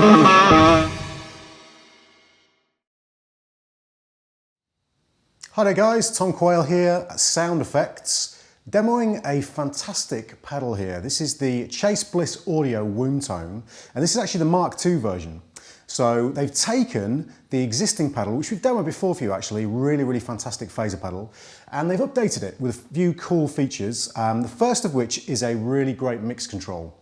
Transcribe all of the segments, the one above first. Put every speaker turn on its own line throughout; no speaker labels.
Hi there guys, Tom Quayle here at Sound Effects, demoing a fantastic pedal here. This is the Chase Bliss Audio Wombtone, and this is actually the Mark II version. So they've taken the existing pedal, which we've demoed before for you actually, really fantastic phaser pedal, and they've updated it with a few cool features. The first of which is a really great mix control,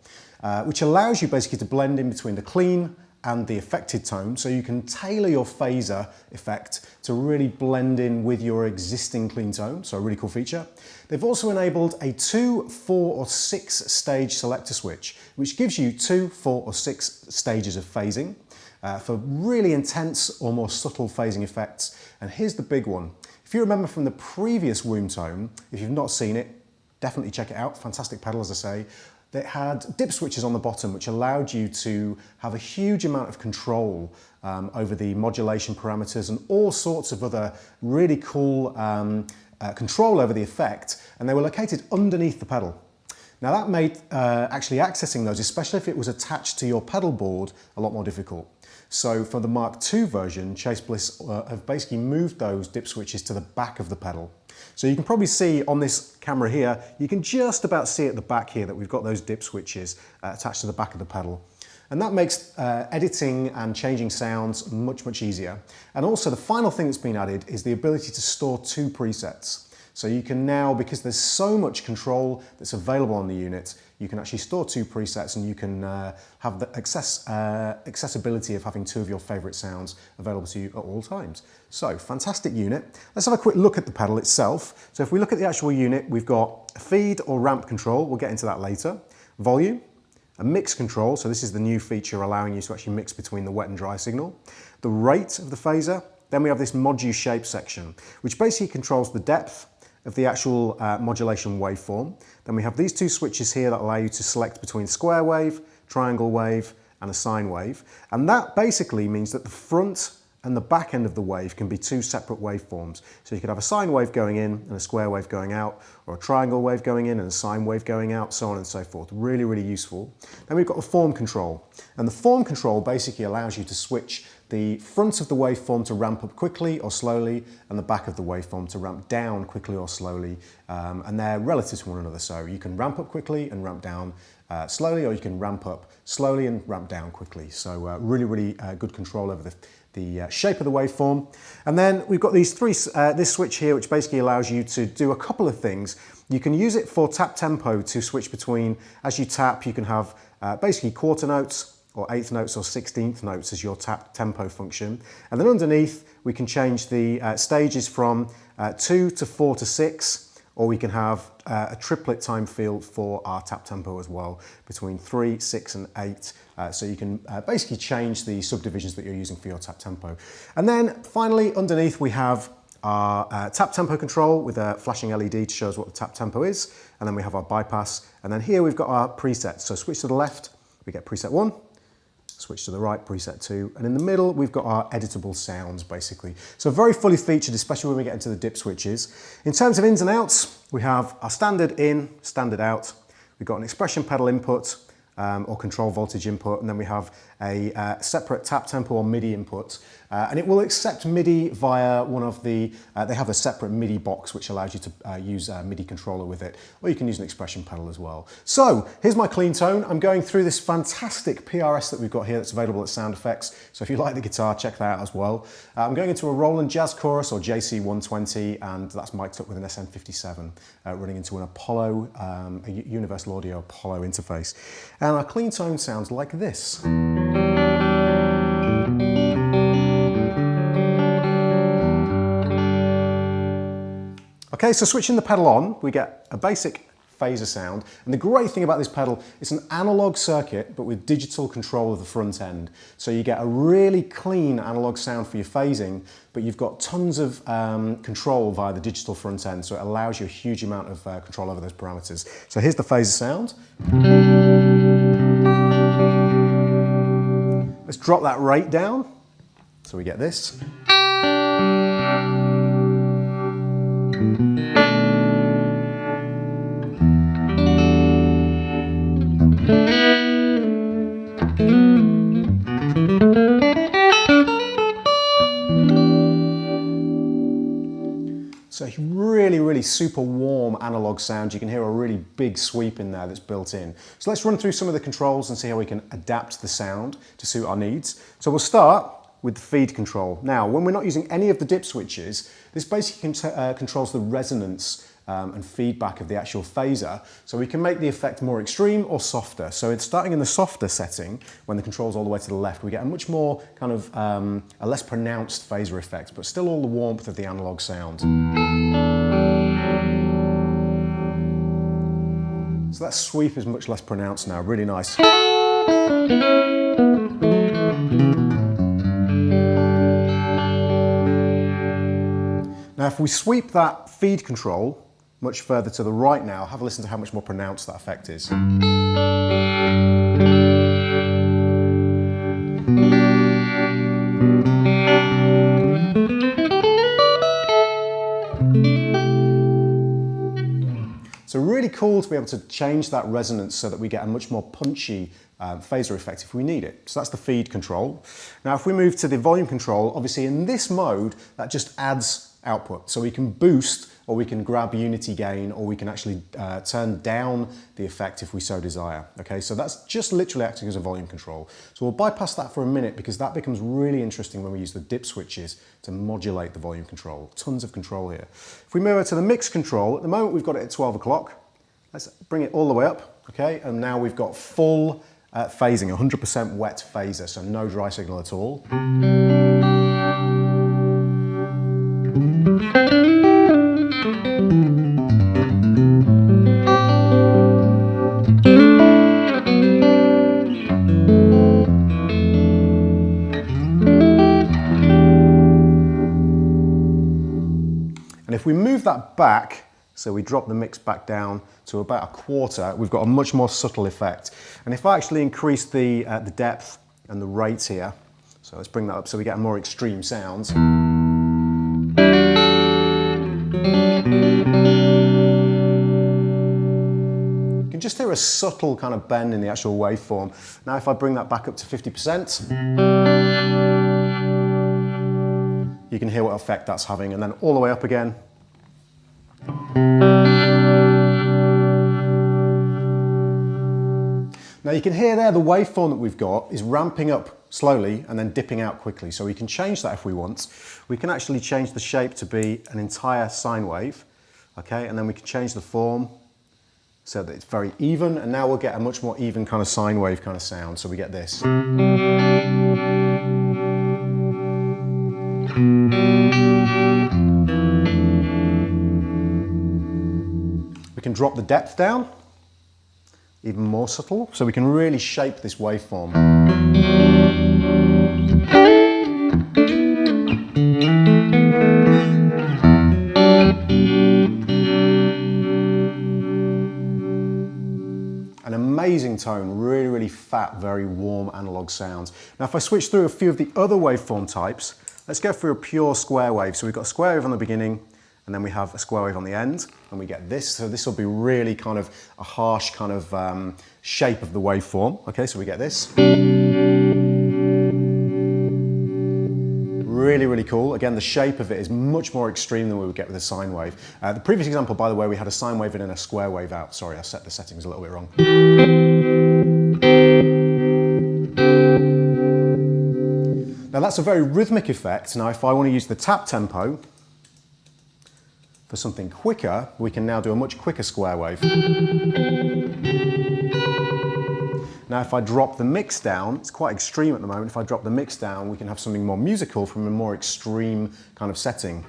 which allows you basically to blend in between the clean and the affected tone, so you can tailor your phaser effect to really blend in with your existing clean tone, so a really cool feature. They've also enabled a 2, 4 or 6 stage selector switch, which gives you 2, 4 or 6 stages of phasing for really intense or more subtle phasing effects. And here's the big one. If you remember from the previous Wombtone, if you've not seen it, definitely check it out, fantastic pedal as I say. They had dip switches on the bottom which allowed you to have a huge amount of control over the modulation parameters and all sorts of other really cool control over the effect, and they were located underneath the pedal. Now that made actually accessing those, especially if it was attached to your pedal board, a lot more difficult. So for the Mark II version, Chase Bliss have basically moved those dip switches to the back of the pedal. So you can probably see on this camera here, you can just about see at the back here that we've got those dip switches attached to the back of the pedal. And that makes editing and changing sounds much easier. And also the final thing that's been added is the ability to store 2 presets. So you can now, because there's so much control that's available on the unit, you can actually store 2 presets and you can have the accessibility of having 2 of your favorite sounds available to you at all times. So, fantastic unit. Let's have a quick look at the pedal itself. So if we look at the actual unit, we've got a feed or ramp control, we'll get into that later, volume, a mix control, so this is the new feature allowing you to actually mix between the wet and dry signal, the rate of the phaser, then we have this modu shape section, which basically controls the depth of the actual modulation waveform. Then we have these 2 switches here that allow you to select between square wave, triangle wave, and a sine wave. And that basically means that the front and the back end of the wave can be 2 separate waveforms. So you could have a sine wave going in and a square wave going out, or a triangle wave going in and a sine wave going out, so on and so forth. Really useful. Then we've got the form control. And the form control basically allows you to switch the front of the waveform to ramp up quickly or slowly, and the back of the waveform to ramp down quickly or slowly, and they're relative to one another. So you can ramp up quickly and ramp down slowly, or you can ramp up slowly and ramp down quickly. So really good control over the shape of the waveform. And then we've got these 3, this switch here, which basically allows you to do a couple of things. You can use it for tap tempo to switch between, as you tap, you can have basically quarter notes, or 8th notes or 16th notes as your tap tempo function. And then underneath, we can change the stages from 2 to 4 to 6, or we can have a triplet time field for our tap tempo as well, between 3, 6 and 8. So you can basically change the subdivisions that you're using for your tap tempo. And then finally, underneath we have our tap tempo control with a flashing LED to show us what the tap tempo is. And then we have our bypass. And then here we've got our presets. So switch to the left, we get preset 1. Switch to the right, preset 2, and in the middle we've got our editable sounds basically. So very fully featured, especially when we get into the dip switches. In terms of ins and outs, we have our standard in, standard out. We've got an expression pedal input or control voltage input, and then we have a separate tap tempo or MIDI input. And it will accept MIDI via one of the, they have a separate MIDI box which allows you to use a MIDI controller with it, or you can use an expression pedal as well. So here's my clean tone. I'm going through this fantastic PRS that we've got here that's available at Sound Effects. So if you like the guitar, check that out as well. I'm going into a Roland Jazz Chorus or JC120, and that's mic'd up with an SM57 running into an Apollo, a Universal Audio Apollo interface. And our clean tone sounds like this. Okay, so switching the pedal on, we get a basic phaser sound. And the great thing about this pedal, it's an analog circuit, but with digital control of the front end. So you get a really clean analog sound for your phasing, but you've got tons of control via the digital front end, so it allows you a huge amount of control over those parameters. So here's the phaser sound. Let's drop that rate down, so we get this. really super warm analog sound. You can hear a really big sweep in there that's built in. So let's run through some of the controls and see how we can adapt the sound to suit our needs. So we'll start with the feed control. Now, when we're not using any of the dip switches, this basically controls the resonance and feedback of the actual phaser, so we can make the effect more extreme or softer. So it's starting in the softer setting, when the control's all the way to the left, we get a much more kind of, a less pronounced phaser effect, but still all the warmth of the analog sound. So that sweep is much less pronounced now, really nice. Now if we sweep that feed control much further to the right now, have a listen to how much more pronounced that effect is. So really cool to be able to change that resonance so that we get a much more punchy phaser effect if we need it. So that's the feed control. Now if we move to the volume control, obviously in this mode, that just adds output. So we can boost, or we can grab unity gain, or we can actually turn down the effect if we so desire. Okay, so that's just literally acting as a volume control. So we'll bypass that for a minute because that becomes really interesting when we use the dip switches to modulate the volume control. Tons of control here. If we move over to the mix control, at the moment we've got it at 12 o'clock. Let's bring it all the way up, okay? And now we've got full phasing, 100% wet phaser, so no dry signal at all. And if we move that back, so we drop the mix back down to about a quarter, we've got a much more subtle effect. And if I actually increase the depth and the rate here, so let's bring that up so we get a more extreme sound. You can just hear a subtle kind of bend in the actual waveform. Now if I bring that back up to 50%, you can hear what effect that's having, and then all the way up again. Now you can hear there the waveform that we've got is ramping up slowly and then dipping out quickly. So we can change that if we want. We can actually change the shape to be an entire sine wave, okay? And then we can change the form so that it's very even, and now we'll get a much more even kind of sine wave kind of sound. So we get this. We can drop the depth down, even more subtle, so we can really shape this waveform. An amazing tone, really, really fat, very warm analog sounds. Now if I switch through a few of the other waveform types, let's go through a pure square wave. So we've got a square wave on the beginning, and then we have a square wave on the end, and we get this. So this will be really kind of a harsh kind of shape of the waveform. Okay, so we get this. Really, really cool. Again, the shape of it is much more extreme than we would get with a sine wave. The previous example, by the way, we had a sine wave in and a square wave out. Sorry, I set the settings a little bit wrong. Now that's a very rhythmic effect. Now if I want to use the tap tempo for something quicker, we can now do a much quicker square wave. Now if I drop the mix down, it's quite extreme at the moment, if I drop the mix down we can have something more musical from a more extreme kind of setting.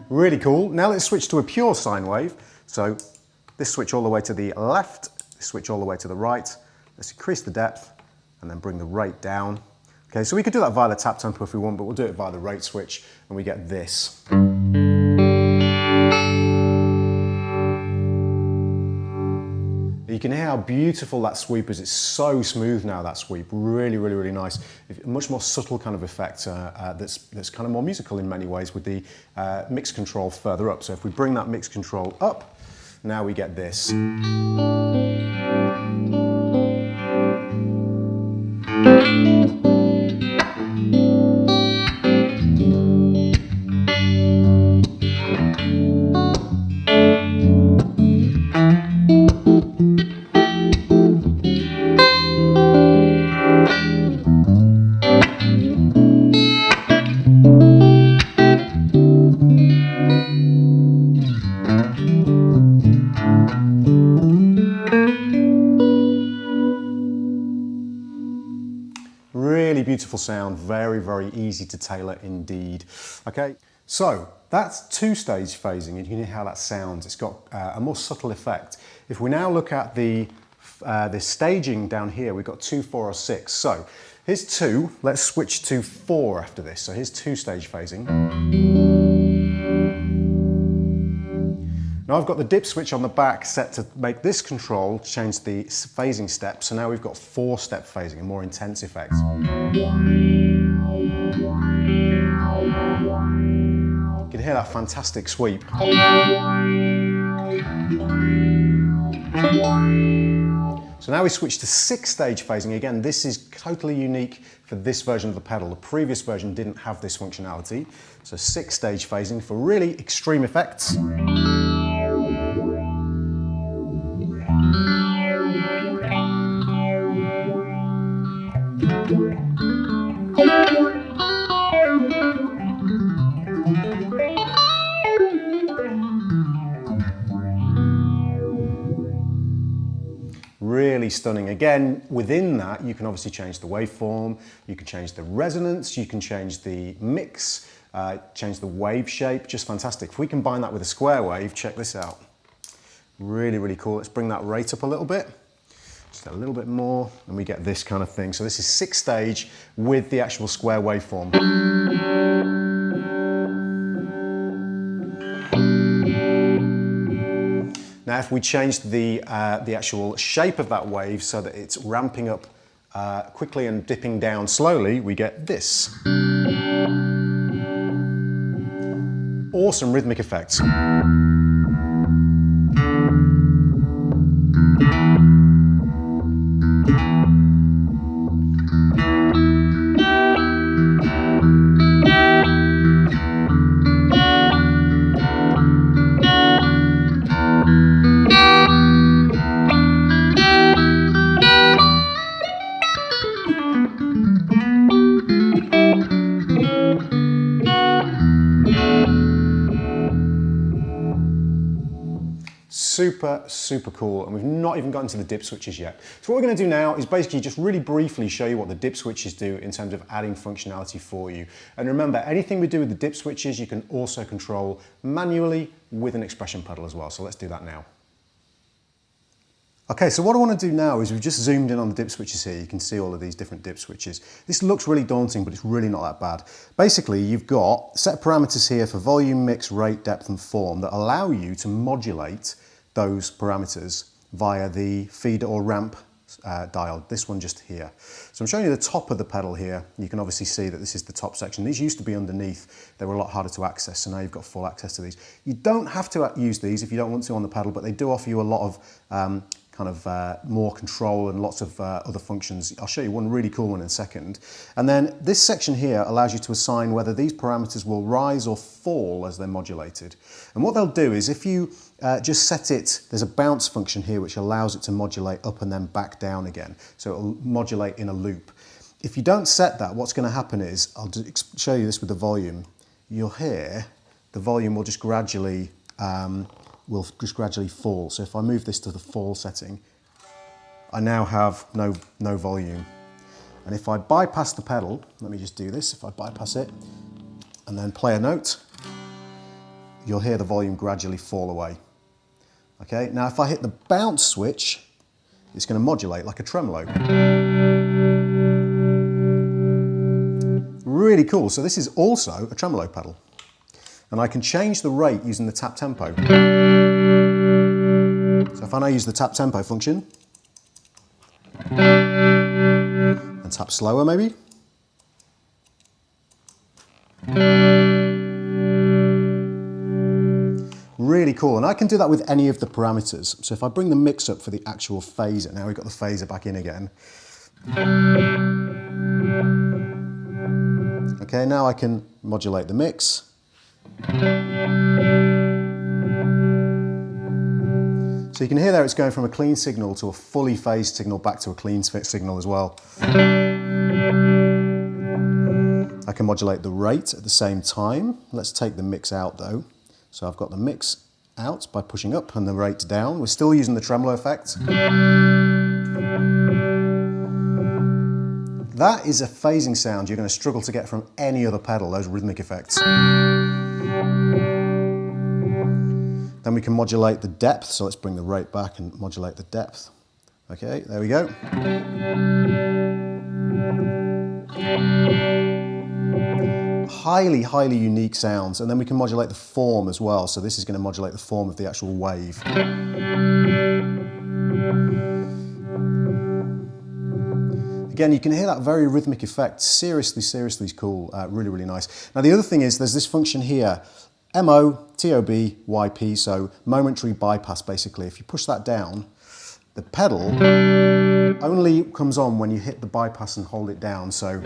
Really cool. Now let's switch to a pure sine wave. So this switch all the way to the left, this switch all the way to the right. Let's increase the depth and then bring the rate down. Okay, so we could do that via the tap tempo if we want, but we'll do it via the rate switch and we get this. You can hear how beautiful that sweep is. It's so smooth now, that sweep. Really, really, really nice. Much more subtle kind of effect that's kind of more musical in many ways with the mix control further up. So if we bring that mix control up, now we get this. Really beautiful sound, very, very easy to tailor indeed. Okay, so that's two-stage phasing, and you can hear how that sounds. It's got a more subtle effect. If we now look at the staging down here, we've got 2, 4, or 6. So here's 2, let's switch to 4 after this. So here's two-stage phasing. Now I've got the dip switch on the back set to make this control change the phasing step. So now we've got 4-step phasing, a more intense effect. You can hear that fantastic sweep. So now we switch to 6-stage phasing. Again, this is totally unique for this version of the pedal. The previous version didn't have this functionality. So 6-stage phasing for really extreme effects. Really stunning. Again, within that, you can obviously change the waveform, you can change the resonance, you can change the mix, change the wave shape, just fantastic. If we combine that with a square wave, check this out. Really, really cool. Let's bring that rate up a little bit. Just a little bit more, and we get this kind of thing. So this is 6-stage with the actual square waveform. Now if we change the actual shape of that wave so that it's ramping up quickly and dipping down slowly, we get this. Awesome rhythmic effects. Super, super cool, and we've not even gotten to the dip switches yet. So what we're going to do now is basically just really briefly show you what the dip switches do in terms of adding functionality for you. And remember, anything we do with the dip switches, you can also control manually with an expression pedal as well. So let's do that now. Okay, so what I want to do now is we've just zoomed in on the dip switches here. You can see all of these different dip switches. This looks really daunting, but it's really not that bad. Basically, you've got set parameters here for volume, mix, rate, depth, and form that allow you to modulate those parameters via the feed or ramp dial, this one just here. So I'm showing you the top of the pedal here. You can obviously see that this is the top section. These used to be underneath. They were a lot harder to access, so now you've got full access to these. You don't have to use these if you don't want to on the pedal, but they do offer you a lot of more control and lots of other functions. I'll show you one really cool one in a second. And then this section here allows you to assign whether these parameters will rise or fall as they're modulated. And what they'll do is if you just set it, there's a bounce function here which allows it to modulate up and then back down again. So it'll modulate in a loop. If you don't set that, what's going to happen is, I'll show you this with the volume. You'll hear the volume will just gradually fall. So if I move this to the fall setting, I now have no volume. And if I bypass the pedal, let me just do this, if I bypass it and then play a note, you'll hear the volume gradually fall away. Okay, now if I hit the bounce switch, it's going to modulate like a tremolo. Really cool. So this is also a tremolo pedal. And I can change the rate using the tap tempo. So if I now use the tap tempo function, and tap slower maybe. Really cool, and I can do that with any of the parameters. So if I bring the mix up for the actual phaser, now we've got the phaser back in again. Okay, now I can modulate the mix. So you can hear there it's going from a clean signal to a fully phased signal back to a clean signal as well. I can modulate the rate at the same time. Let's take the mix out though. So I've got the mix out by pushing up and the rate down. We're still using the tremolo effect. That is a phasing sound you're going to struggle to get from any other pedal, those rhythmic effects. Then we can modulate the depth, so let's bring the rate back and modulate the depth. Okay, there we go. Highly, highly unique sounds, and then we can modulate the form as well, so this is going to modulate the form of the actual wave. Again, you can hear that very rhythmic effect. Seriously, seriously cool. Really, really nice. Now the other thing is there's this function here, MOTOBYP, so momentary bypass basically. If you push that down, the pedal only comes on when you hit the bypass and hold it down. So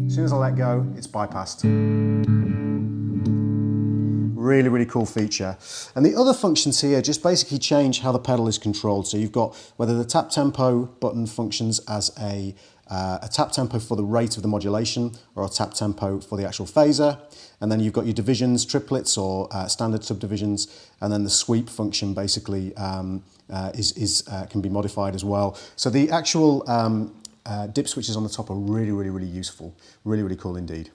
as soon as I let go, it's bypassed. Really, really cool feature. And the other functions here just basically change how the pedal is controlled. So you've got whether the tap tempo button functions as a tap tempo for the rate of the modulation or a tap tempo for the actual phaser. And then you've got your divisions, triplets or standard subdivisions. And then the sweep function basically can be modified as well. So the actual dip switches on the top are really, really, really useful. Really, really cool indeed.